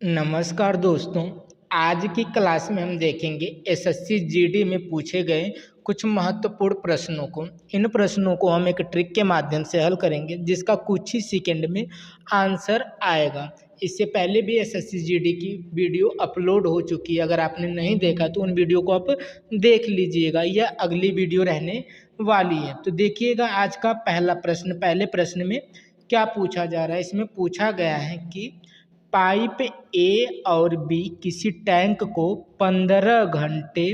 नमस्कार दोस्तों। आज की क्लास में हम देखेंगे एसएससी जीडी में पूछे गए कुछ महत्वपूर्ण प्रश्नों को। इन प्रश्नों को हम एक ट्रिक के माध्यम से हल करेंगे जिसका कुछ ही सेकंड में आंसर आएगा। इससे पहले भी एसएससी जीडी की वीडियो अपलोड हो चुकी है। अगर आपने नहीं देखा तो उन वीडियो को आप देख लीजिएगा। यह अगली वीडियो रहने वाली है। तो देखिएगा आज का पहला प्रश्न। पहले प्रश्न में क्या पूछा जा रहा है? इसमें पूछा गया है कि पाइप ए और बी किसी टैंक को 15 घंटे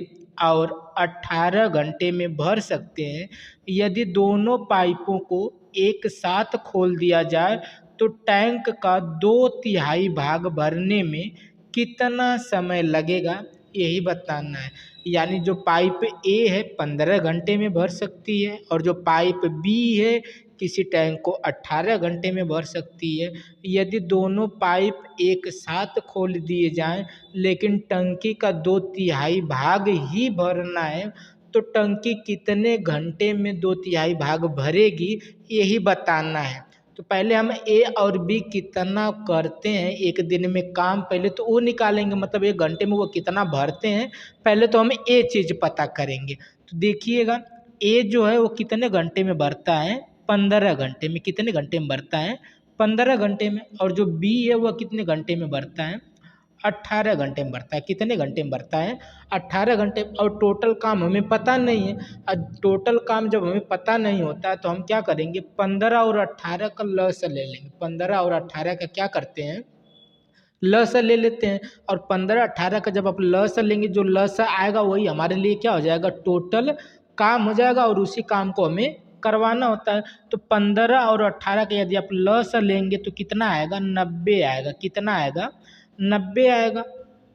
और 18 घंटे में भर सकते हैं। यदि दोनों पाइपों को एक साथ खोल दिया जाए तो टैंक का 2/3 भाग भरने में कितना समय लगेगा, यही बताना है। यानी जो पाइप ए है 15 घंटे में भर सकती है और जो पाइप बी है किसी टैंक को 18 घंटे में भर सकती है। यदि दोनों पाइप एक साथ खोल दिए जाएं लेकिन टंकी का 2/3 भाग ही भरना है तो टंकी कितने घंटे में 2/3 भाग भरेगी, यही बताना है। तो पहले हम ए और बी कितना करते हैं एक दिन में काम, पहले तो वो निकालेंगे, मतलब 1 घंटे में वो कितना भरते हैं। पहले तो हम ये चीज़ पता करेंगे। तो देखिएगा ए जो है वो कितने घंटे में भरता है, 15 घंटे में। कितने घंटे में भरता है? 15 घंटे में। और जो बी है वह कितने घंटे में भरता है? 18 घंटे में भरता है। कितने घंटे में भरता है? 18 घंटे। और टोटल काम हमें पता नहीं है। टोटल काम जब हमें पता नहीं होता है तो हम क्या करेंगे, 15 और 18 का लस ले लेंगे। 15 और 18 का क्या करते हैं, लस ले लेते हैं। और 15-18 का जब आप लस लेंगे, जो लस आएगा वही हमारे लिए क्या हो जाएगा, टोटल काम हो जाएगा और उसी काम को हमें करवाना होता है। तो 15 और 18 का यदि आप लस लेंगे तो कितना आएगा, 90 आएगा। कितना आएगा, 90 आएगा।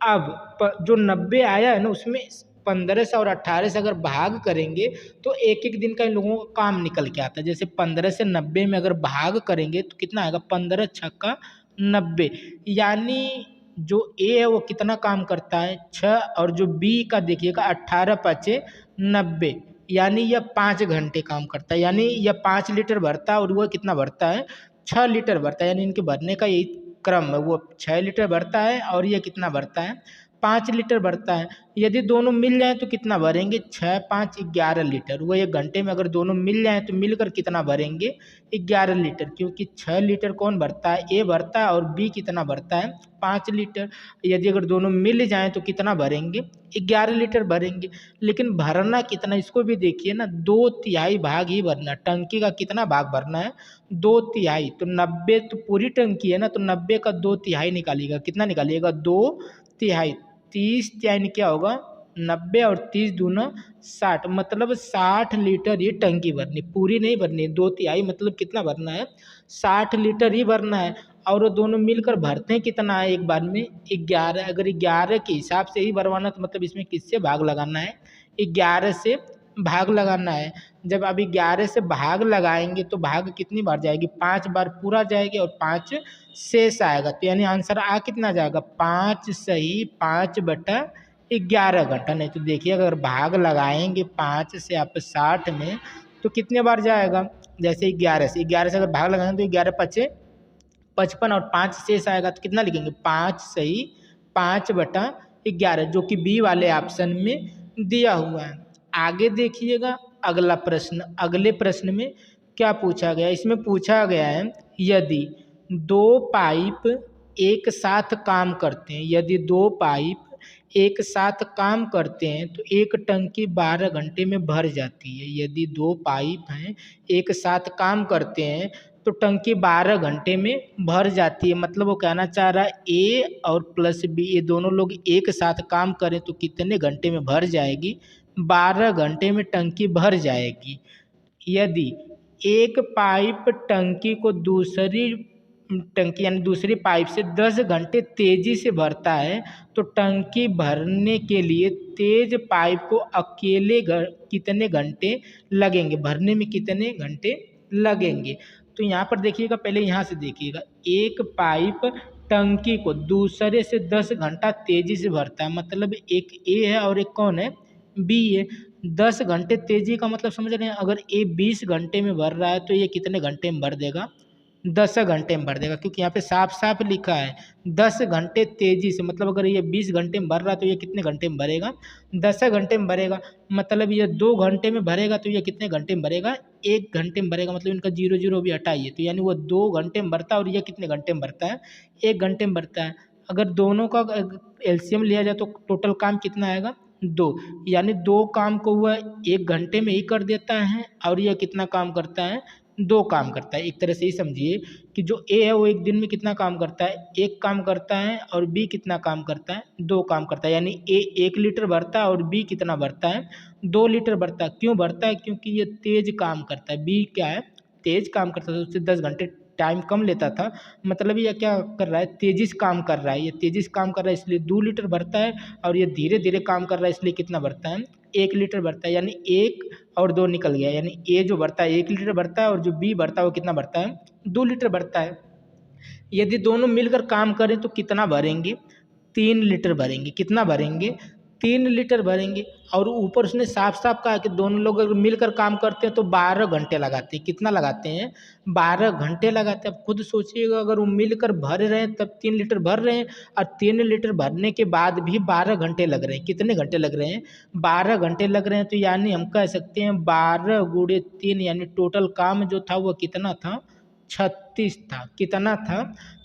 अब जो 90 आया है ना, उसमें 15 से और 18 से अगर भाग करेंगे तो एक एक दिन का इन लोगों का काम निकल के आता है। जैसे 15 से 90 में अगर भाग करेंगे तो कितना आएगा, 15 छक्का 90। यानी जो ए है वो कितना काम करता है, 6। और जो बी का देखिएगा 18 पचे 90, यानी यह 5 घंटे काम करता है। यानी यह 5 लीटर भरता है और वह कितना भरता है, 6 लीटर भरता है। यानी इनके भरने का यही क्रम है। वो 6 लीटर भरता है और यह कितना भरता है, 5 लीटर भरता है। यदि दोनों मिल जाएँ तो कितना भरेंगे, 6 5 11 लीटर। वो 1 घंटे में अगर दोनों मिल जाएँ तो मिलकर कितना भरेंगे, 11 लीटर। क्योंकि 6 लीटर कौन भरता है, ए भरता है, और बी कितना भरता है, 5 लीटर। यदि अगर दोनों मिल जाएँ तो कितना भरेंगे, 11 लीटर भरेंगे। लेकिन भरना कितना, इसको भी देखिए ना, 2/3 भाग ही भरना। टंकी का कितना भाग भरना है, 2/3। तो 90 तो पूरी टंकी है ना, तो 90 का 2/3 निकालिएगा। कितना निकालिएगा, 2/3। 30 यानी क्या होगा, 90 और 30 दूना 60, मतलब 60 लीटर ये टंकी भरनी, पूरी नहीं भरनी। 2/3 मतलब कितना भरना है, 60 लीटर ही भरना है। और वो दोनों मिलकर भरते हैं कितना है एक बार में, 11। अगर 11 के हिसाब से ही भरवाना तो मतलब इसमें किससे भाग लगाना है, 11 से भाग लगाना है। जब अभी 11 से भाग लगाएंगे तो भाग कितनी बार जाएगी, 5 बार पूरा जाएगी और 5 शेष आएगा। तो यानी आंसर आ कितना जाएगा, 5 सही 5/11 घंटा। नहीं तो देखिए अगर भाग लगाएंगे 5 से आप 60 में तो कितने बार जाएगा, जैसे 11 से अगर भाग लगाएंगे तो 11 पचे 55 और 5 शेष आएगा तो कितना लिखेंगे, 5 सही 5/11, जो कि बी वाले ऑप्शन में दिया हुआ है। आगे देखिएगा अगला प्रश्न। अगले प्रश्न में क्या पूछा गया, इसमें पूछा गया है यदि दो पाइप एक साथ काम करते हैं, यदि दो पाइप एक साथ काम करते हैं तो एक टंकी 12 घंटे में भर जाती है। यदि दो पाइप हैं एक साथ काम करते हैं तो टंकी 12 घंटे में भर जाती है। मतलब वो कहना चाह रहा है ए और प्लस बी, ये दोनों लोग एक साथ काम करें तो कितने घंटे में भर जाएगी, 12 घंटे में टंकी भर जाएगी। यदि एक पाइप टंकी को दूसरी टंकी यानी दूसरी पाइप से 10 घंटे तेजी से भरता है तो टंकी भरने के लिए तेज पाइप को अकेले कितने घंटे लगेंगे, भरने में कितने घंटे लगेंगे। तो यहाँ पर देखिएगा, पहले यहाँ से देखिएगा, एक पाइप टंकी को दूसरे से 10 घंटा तेजी से भरता है। मतलब एक ए है और एक कौन है, बी है। 10 घंटे तेजी का मतलब समझ रहे हैं, अगर ए 20 घंटे में भर रहा है तो ये कितने घंटे में भर देगा, 10 घंटे में भर देगा, क्योंकि यहाँ पे साफ साफ लिखा है 10 घंटे तेजी से, मतलब अगर ये 20 घंटे में भर रहा है तो ये कितने घंटे में भरेगा, 10 घंटे में भरेगा। मतलब ये 2 घंटे में भरेगा तो ये कितने घंटे में भरेगा, 1 घंटे में भरेगा। मतलब इनका 0 0 भी हटाइए तो यानी वो 2 घंटे में भरता है और ये कितने घंटे में भरता है, 1 घंटे में भरता है। अगर दोनों का एलसीएम लिया जाए तो टोटल काम कितना आएगा, 2। यानी 2 काम को वह 1 घंटे में ही कर देता है और यह कितना काम करता है, 2 काम करता है। एक तरह से ही समझिए कि जो ए है वो एक दिन में कितना काम करता है, 1 काम करता है, और बी कितना काम करता है, 2 काम करता है। यानी ए 1 लीटर भरता है और बी कितना भरता है, 2 लीटर भरता है। क्यों भरता है, क्योंकि ये तेज काम करता है। बी क्या है, तेज काम करता है, उससे 10 घंटे टाइम कम लेता था। मतलब ये क्या कर रहा है, तेजी से काम कर रहा है। ये तेजी से काम कर रहा है इसलिए 2 लीटर भरता है, और ये धीरे धीरे काम कर रहा है इसलिए कितना भरता है, 1 लीटर भरता है। यानी 1 और 2 निकल गया, यानी ए जो भरता है 1 लीटर भरता है और जो बी भरता है वो कितना भरता है, 2 लीटर भरता है। यदि दोनों मिलकर काम करें तो कितना भरेंगे, 3 लीटर भरेंगे। कितना भरेंगे, 3 लीटर भरेंगे। और ऊपर उसने साफ साफ कहा कि दोनों लोग अगर मिलकर काम करते हैं तो 12 घंटे लगाते हैं। कितना लगाते हैं, 12 घंटे लगाते हैं। अब खुद सोचिएगा, अगर वो मिलकर भर रहे हैं तब 3 लीटर भर रहे हैं, और 3 लीटर भरने के बाद भी 12 घंटे लग रहे हैं। कितने घंटे लग रहे हैं, 12 घंटे लग रहे हैं। तो यानी हम कह सकते हैं 12 गुणे 3, यानी टोटल काम जो था वो कितना था, 36 था। कितना था,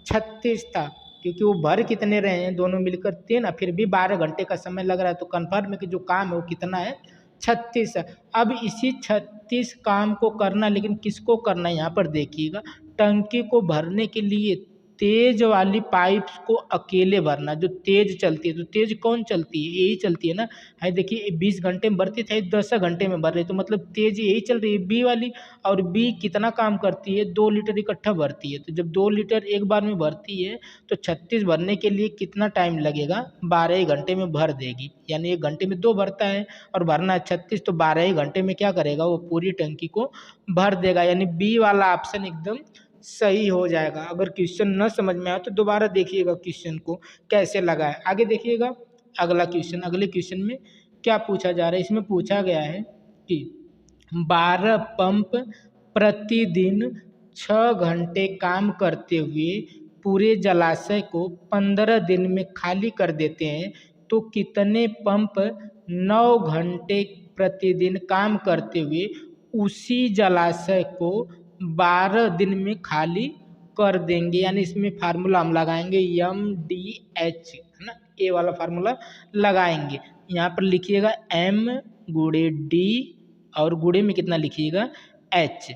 36 था। क्योंकि वो भर कितने रहे हैं, दोनों मिलकर 3, और फिर भी 12 घंटे का समय लग रहा है। तो कन्फर्म है कि जो काम है वो कितना है, 36 है। अब इसी 36 काम को करना, लेकिन किसको करना है, यहाँ पर देखिएगा, टंकी को भरने के लिए तेज वाली पाइप्स को अकेले भरना, जो तेज चलती है। तो तेज कौन चलती है, यही चलती है ना। है देखिए 20 घंटे में भरती थी, 10 घंटे में भर रही, तो मतलब तेज यही चल रही है, बी वाली। और बी कितना काम करती है, 2 लीटर इकट्ठा भरती है। तो जब 2 लीटर एक बार में भरती है तो 36 भरने के लिए कितना टाइम लगेगा, 12 ही घंटे में भर देगी। यानी 1 घंटे में 2 भरता है और भरना है 36, तो 12 ही घंटे में क्या करेगा, वो पूरी टंकी को भर देगा। यानी बी वाला ऑप्शन एकदम सही हो जाएगा। अगर क्वेश्चन न समझ में आए तो दोबारा देखिएगा क्वेश्चन को कैसे लगा है। आगे देखिएगा अगला क्वेश्चन। अगले क्वेश्चन में क्या पूछा जा रहा है, इसमें पूछा गया है कि 12 पंप प्रतिदिन 6 घंटे काम करते हुए पूरे जलाशय को 15 दिन में खाली कर देते हैं, तो कितने पंप 9 घंटे प्रतिदिन काम करते हुए उसी जलाशय को 12 दिन में खाली कर देंगे। यानी इसमें फार्मूला हम लगाएंगे MDH, है ना, ए वाला फार्मूला लगाएंगे। यहाँ पर लिखिएगा M गुणे D, और गुणे में कितना लिखिएगा, H।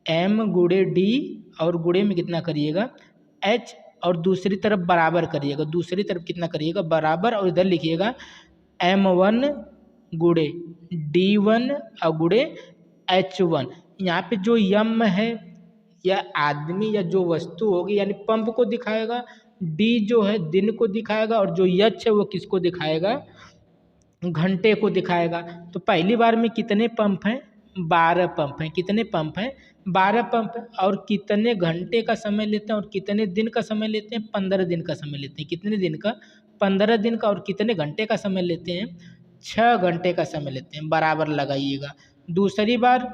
M गुणे D और गुणे में कितना करिएगा, H, और दूसरी तरफ बराबर करिएगा। दूसरी तरफ कितना करिएगा, बराबर, और इधर लिखिएगा M1 गुणे D1 और गुणे H1। यहाँ पे जो यम है या आदमी या जो वस्तु होगी, यानी पंप को दिखाएगा, डी जो है दिन को दिखाएगा, और जो यच है वो किसको दिखाएगा, घंटे को दिखाएगा। तो पहली बार में कितने पंप हैं, 12 पंप हैं। कितने पंप हैं, 12 पंप हैं। और कितने घंटे का समय लेते हैं और कितने दिन का समय लेते हैं, 15 दिन का समय लेते हैं। कितने दिन का, 15 दिन का। और कितने घंटे का समय लेते हैं, 6 घंटे का समय लेते हैं। बराबर लगाइएगा। दूसरी बार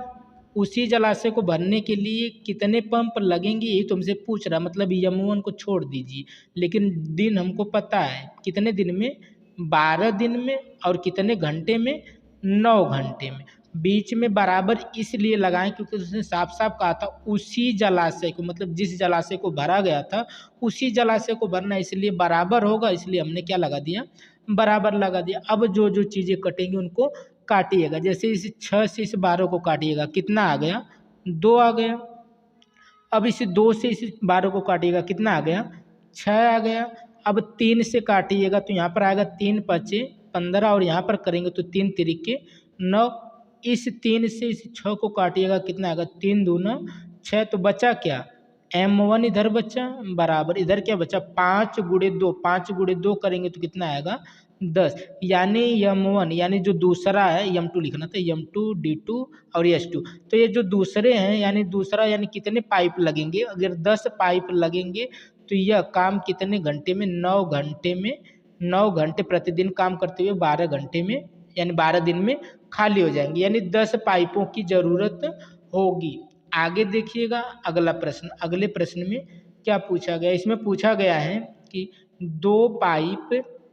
उसी जलाशय को भरने के लिए कितने पंप लगेंगे, यही तुमसे पूछ रहा। मतलब यमुवन को छोड़ दीजिए, लेकिन दिन हमको पता है, कितने दिन में, 12 दिन में। और कितने घंटे में, 9 घंटे में। बीच में बराबर इसलिए लगाएं क्योंकि उसने साफ साफ कहा था उसी जलाशय को, मतलब जिस जलाशय को भरा गया था उसी जलाशय को भरना, इसलिए बराबर होगा, इसलिए हमने क्या लगा दिया, बराबर लगा दिया। अब जो जो चीज़ें कटेंगी उनको काटिएगा। जैसे इस 6 से इस 12 को काटिएगा, कितना आ गया, 2 आ गया। अब इस 2 से इस 12 को काटिएगा, कितना आ गया, 6 आ गया। अब 3 से काटिएगा तो यहाँ पर आएगा 3 पचे 15, और यहाँ पर करेंगे तो 3 तिरिके 9। इस 3 से इस 6 को काटिएगा, कितना आएगा, 3 दूना 6। तो बचा क्या, M1 इधर बचा, बराबर इधर क्या बचा, 5 गुणे 2। 5 गुणे 2 करेंगे तो कितना आएगा, 10। यानी M1 यानी जो दूसरा है, M2 लिखना था, M2 D2 और S2। तो ये जो दूसरे हैं, यानी दूसरा, यानी कितने पाइप लगेंगे, अगर 10 पाइप लगेंगे तो यह काम कितने घंटे में, 9 घंटे में। 9 घंटे प्रतिदिन काम करते हुए 12 घंटे में, यानी 12 दिन में खाली हो जाएंगे। यानी 10 पाइपों की ज़रूरत होगी। आगे देखिएगा अगला प्रश्न। अगले प्रश्न में क्या पूछा गया, इसमें पूछा गया है कि दो पाइप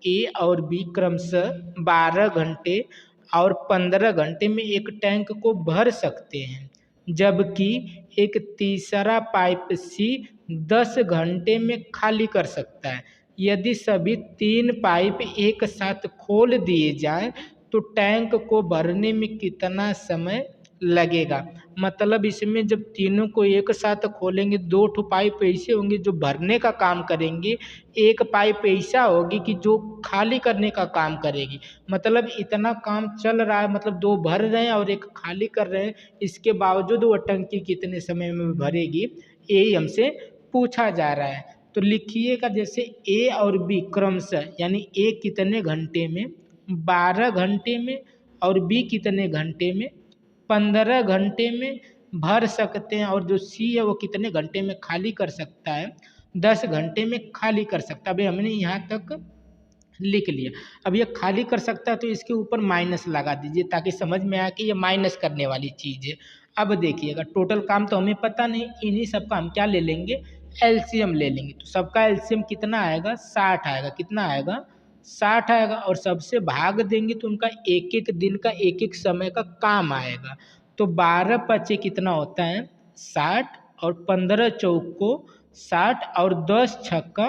ए और बी क्रमशः 12 घंटे और 15 घंटे में एक टैंक को भर सकते हैं, जबकि एक तीसरा पाइप सी 10 घंटे में खाली कर सकता है। यदि सभी तीन पाइप एक साथ खोल दिए जाएं तो टैंक को भरने में कितना समय लगेगा। मतलब इसमें जब तीनों को एक साथ खोलेंगे, दो ठो पाइप ऐसे होंगे जो भरने का काम करेंगे, एक पाइप ऐसा होगी कि जो खाली करने का काम करेगी। मतलब इतना काम चल रहा है, मतलब दो भर रहे हैं और एक खाली कर रहे हैं, इसके बावजूद वो टंकी कितने समय में भरेगी, यही हमसे पूछा जा रहा है। तो लिखिएगा जैसे ए और बी क्रमशः, यानी ए कितने घंटे में, 12 घंटे में, और बी कितने घंटे में, 15 घंटे में भर सकते हैं, और जो सी है वो कितने घंटे में खाली कर सकता है, 10 घंटे में खाली कर सकता है। अभी हमने यहाँ तक लिख लिया। अब ये खाली कर सकता है तो इसके ऊपर माइनस लगा दीजिए ताकि समझ में आए कि ये माइनस करने वाली चीज़ है। अब देखिएगा टोटल काम तो हमें पता नहीं, इन्हीं सब का हम क्या ले लेंगे, एलसीएम ले लेंगे। तो सबका एलसीएम कितना आएगा, 60 आएगा। कितना आएगा, 60 आएगा। और सबसे भाग देंगे तो उनका एक एक दिन का एक एक समय का काम आएगा। तो 12 पचे कितना होता है, 60, और 15 चौक को 60, और 10 छक्का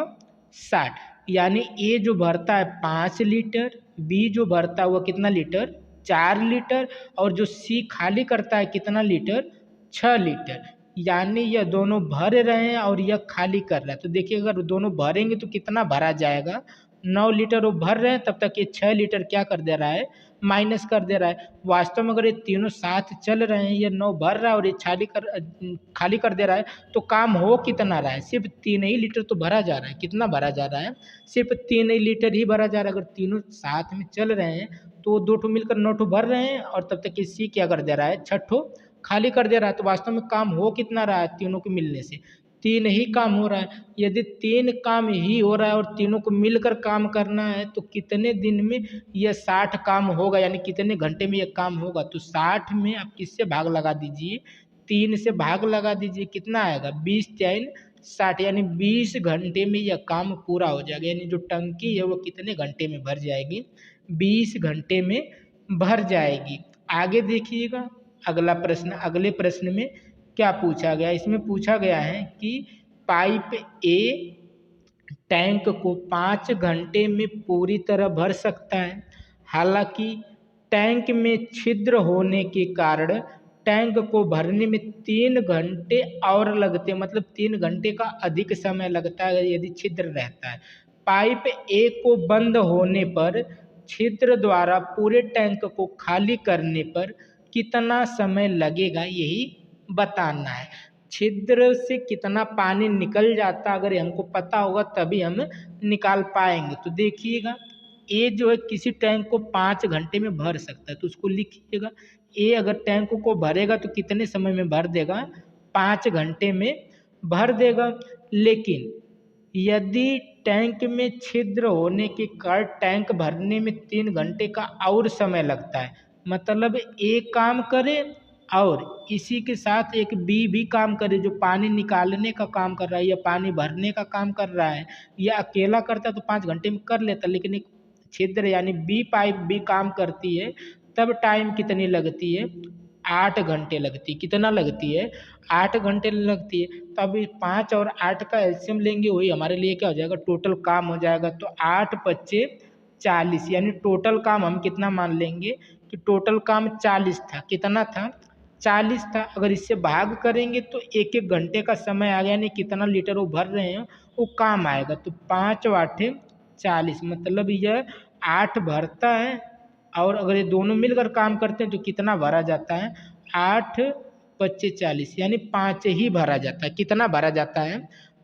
60। यानी ए जो भरता है 5 लीटर, बी जो भरता है वो कितना लीटर, 4 लीटर, और जो सी खाली करता है कितना लीटर, 6 लीटर। यानी यह दोनों भर रहे हैं और यह खाली कर रहा है। तो देखिए अगर दोनों भरेंगे तो कितना भरा जाएगा, 9 लीटर वो भर रहे हैं, तब तक ये 6 लीटर क्या कर दे रहा है, माइनस कर दे रहा है। वास्तव में अगर ये तीनों साथ चल रहे हैं, ये 9 भर रहा है और ये खाली कर दे रहा है, तो काम हो कितना रहा है, सिर्फ 3 ही लीटर तो भरा जा रहा है। कितना भरा जा रहा है, सिर्फ 3 ही लीटर ही भरा जा रहा है। अगर तीनों साथ में चल रहे हैं तो दो ठो मिलकर 9 ठो भर रहे हैं, और तब तक सी क्या कर दे रहा है, 6 ठो खाली कर दे रहा है। तो वास्तव में काम हो कितना रहा है, तीनों के मिलने से 3 ही काम हो रहा है। यदि 3 काम ही हो रहा है और तीनों को मिलकर काम करना है तो कितने दिन में यह 60 काम होगा, यानी कितने घंटे में यह काम होगा। तो 60 में आप किससे भाग लगा दीजिए, 3 से भाग लगा दीजिए, कितना आएगा, 20 3 60, यानी 20 घंटे में यह काम पूरा हो जाएगा। यानी जो टंकी है वो कितने घंटे में भर जाएगी, 20 घंटे में भर जाएगी। आगे देखिएगा अगला प्रश्न। अगले प्रश्न में क्या पूछा गया, इसमें पूछा गया है कि पाइप ए टैंक को 5 घंटे में पूरी तरह भर सकता है। हालांकि टैंक में छिद्र होने के कारण टैंक को भरने में 3 घंटे और लगते हैं, मतलब 3 घंटे का अधिक समय लगता है यदि छिद्र रहता है। पाइप ए को बंद होने पर छिद्र द्वारा पूरे टैंक को खाली करने पर कितना समय लगेगा, यही बताना है। छिद्र से कितना पानी निकल जाता है अगर हमको पता होगा तभी हम निकाल पाएंगे। तो देखिएगा ए जो है किसी टैंक को 5 घंटे में भर सकता है, तो उसको लिखिएगा ए अगर टैंक को भरेगा तो कितने समय में भर देगा, 5 घंटे में भर देगा। लेकिन यदि टैंक में छिद्र होने के कारण टैंक भरने में 3 घंटे का और समय लगता है, मतलब ए काम करे और इसी के साथ एक बी भी काम करे जो पानी निकालने का काम कर रहा है या पानी भरने का काम कर रहा है, या अकेला करता तो 5 घंटे में कर लेता, लेकिन एक छिद्र यानी बी पाइप भी काम करती है, तब टाइम कितनी लगती है, 8 घंटे लगती है। कितना लगती है, 8 घंटे लगती है। तो अभी 5 और 8 का एलसीएम लेंगे, वही हमारे लिए क्या हो जाएगा, टोटल काम हो जाएगा। तो 8 पच्चे 40, यानी टोटल काम हम कितना मान लेंगे कि टोटल काम 40 था। कितना था, 40 था। अगर इससे भाग करेंगे तो एक एक घंटे का समय आ गया, यानी कितना लीटर वो भर रहे हैं वो काम आएगा। तो 5 8 40, मतलब यह 8 भरता है, और अगर ये दोनों मिलकर काम करते हैं तो कितना भरा जाता है, 8 पच्चे 40, यानी 5 ही भरा जाता है। कितना भरा जाता है,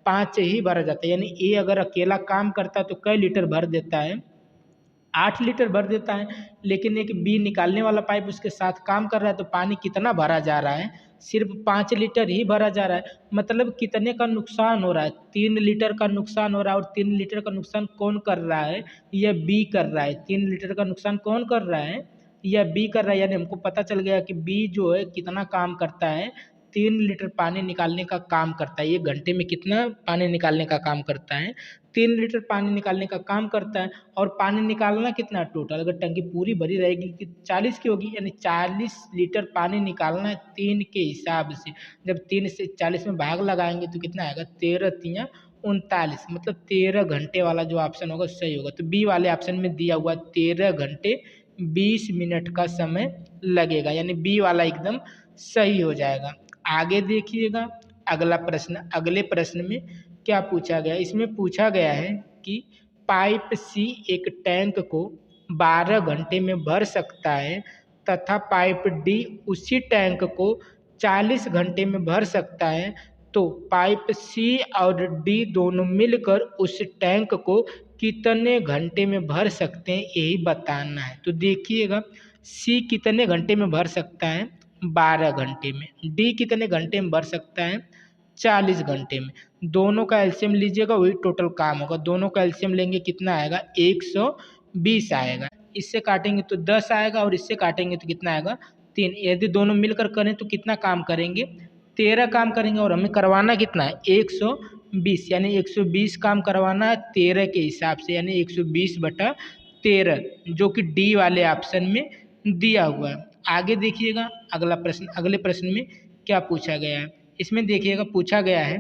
5 ही भरा जाता है। यानी ए अगर अकेला काम करता है तो कई लीटर भर देता है, 8 लीटर भर देता है। लेकिन एक बी निकालने वाला पाइप उसके साथ काम कर रहा है तो पानी कितना भरा जा रहा है, सिर्फ 5 लीटर ही भरा जा रहा है। मतलब कितने का नुकसान हो रहा है, 3 लीटर का नुकसान हो रहा है। और 3 लीटर का नुकसान कौन कर रहा है, यह बी कर रहा है। 3 लीटर का नुकसान कौन कर रहा है, यह बी कर रहा है। यानी हमको पता चल गया कि बी जो है कितना काम करता है, 3 लीटर पानी निकालने का काम करता है। ये घंटे में कितना पानी निकालने का काम करता है? 3 लीटर पानी निकालने का काम करता है। और पानी निकालना कितना टोटल, अगर टंकी पूरी भरी रहेगी कि 40 की होगी, यानी 40 लीटर पानी निकालना है 3 के हिसाब से। जब 3 से 40 में भाग लगाएंगे तो कितना आएगा? 13 तियाँ 39, मतलब 13 घंटे वाला जो ऑप्शन होगा सही होगा। तो बी वाले ऑप्शन में दिया हुआ 13 घंटे 20 मिनट का समय लगेगा, यानी बी वाला एकदम सही हो जाएगा। आगे देखिएगा अगला प्रश्न। अगले प्रश्न में क्या पूछा गया? इसमें पूछा गया है कि पाइप सी एक टैंक को 12 घंटे में भर सकता है तथा पाइप डी उसी टैंक को 40 घंटे में भर सकता है, तो पाइप सी और डी दोनों मिलकर उस टैंक को कितने घंटे में भर सकते हैं, यही बताना है। तो देखिएगा सी कितने घंटे में भर सकता है? 12 घंटे में। डी कितने घंटे में भर सकता है? 40 घंटे में। दोनों का एलसीएम लीजिएगा, वही टोटल काम होगा। दोनों का एलसीएम लेंगे कितना आएगा? 120 आएगा। इससे काटेंगे तो 10 आएगा और इससे काटेंगे तो कितना आएगा? 3। यदि दोनों मिलकर करें तो कितना काम करेंगे? 13 काम करेंगे। और हमें करवाना कितना है? 120, यानी 120 काम करवाना है 13 के हिसाब से, यानी 120/13, जो कि डी वाले ऑप्शन में दिया हुआ है। आगे देखिएगा अगला प्रश्न। अगले प्रश्न में क्या पूछा गया है? इसमें देखिएगा पूछा गया है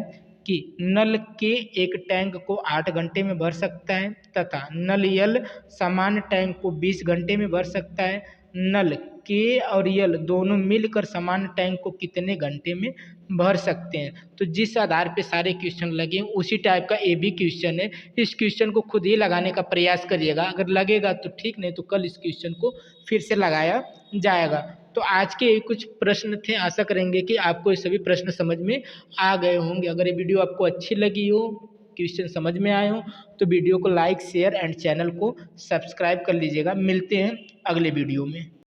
कि नल के एक टैंक को 8 घंटे में भर सकता है तथा नल यल समान टैंक को 20 घंटे में भर सकता है। नल के और यल दोनों मिलकर समान टैंक को कितने घंटे में भर सकते हैं? तो जिस आधार पे सारे क्वेश्चन लगे उसी टाइप का ये भी क्वेश्चन है। इस क्वेश्चन को खुद ही लगाने का प्रयास करिएगा, अगर लगेगा तो ठीक, नहीं तो कल इस क्वेश्चन को फिर से लगाया जाएगा। तो आज के कुछ प्रश्न थे, आशा करेंगे कि आपको ये सभी प्रश्न समझ में आ गए होंगे। अगर ये वीडियो आपको अच्छी लगी हो, क्वेश्चन समझ में आए हो, तो वीडियो को लाइक शेयर एंड चैनल को सब्सक्राइब कर लीजिएगा। मिलते हैं अगले वीडियो में।